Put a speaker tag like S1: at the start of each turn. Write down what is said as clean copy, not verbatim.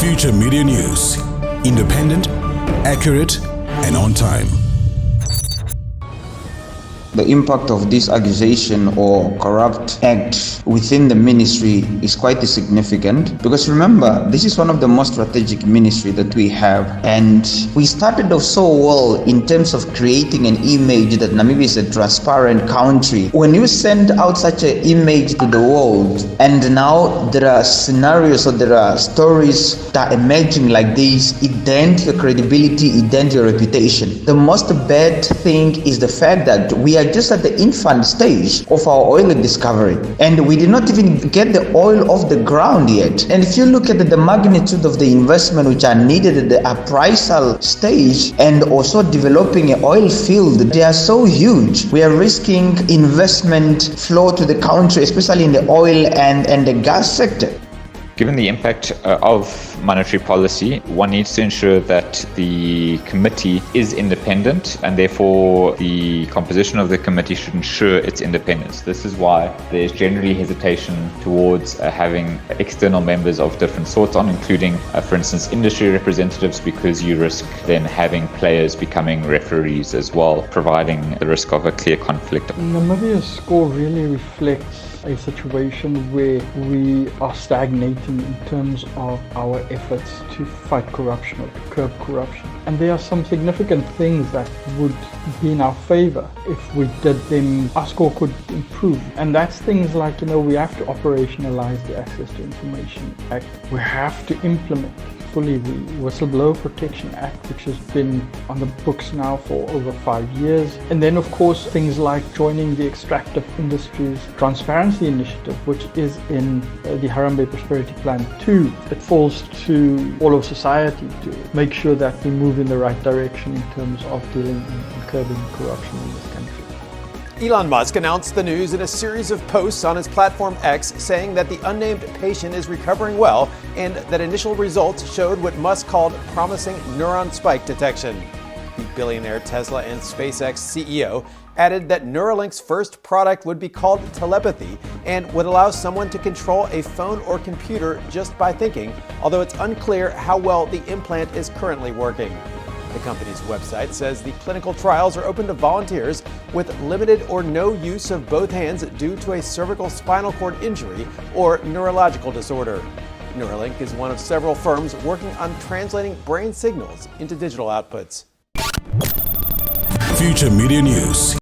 S1: Future Media News. Independent, accurate, and on time.
S2: The impact of this accusation or corrupt act within the ministry is quite significant, because remember, this is one of the most strategic ministry that we have, and we started off so well in terms of creating an image that Namibia is a transparent country. When you send out such an image to the world, and now there are scenarios or there are stories that are emerging like this, it dents your credibility, it dents your reputation. The most bad thing is the fact that we are just at the infant stage of our oil discovery, and we did not even get the oil off the ground yet. And if you look at the magnitude of the investment which are needed at the appraisal stage and also developing an oil field, they are so huge. We are risking investment flow to the country, especially in the oil and the gas sector.
S3: Given the impact of monetary policy, one needs to ensure that the committee is independent, and therefore the composition of the committee should ensure its independence. This is why there's generally hesitation towards having external members of different sorts on, including, for instance, industry representatives, because you risk then having players becoming referees as well, providing the risk of a clear conflict.
S4: Namibia's score really reflects a situation where we are stagnating in terms of our efforts to fight corruption or to curb corruption. And there are some significant things that would be in our favor. If we did them, our score could improve. And that's things like, we have to operationalize the Access to Information Act. We have to implement fully the Whistleblower Protection Act, which has been on the books now for over 5 years. And then, of course, things like joining the Extractive Industries Transparency Initiative, which is in the Harambee Prosperity Plan 2. It falls to all of society to make sure that we move in the right direction in terms of dealing and curbing corruption in this country.
S5: Elon Musk announced the news in a series of posts on his platform X, saying that the unnamed patient is recovering well and that initial results showed what Musk called promising neuron spike detection. The billionaire Tesla and SpaceX CEO added that Neuralink's first product would be called telepathy and would allow someone to control a phone or computer just by thinking, although it's unclear how well the implant is currently working. The company's website says the clinical trials are open to volunteers with limited or no use of both hands due to a cervical spinal cord injury or neurological disorder. Neuralink is one of several firms working on translating brain signals into digital outputs.
S1: Future Media News.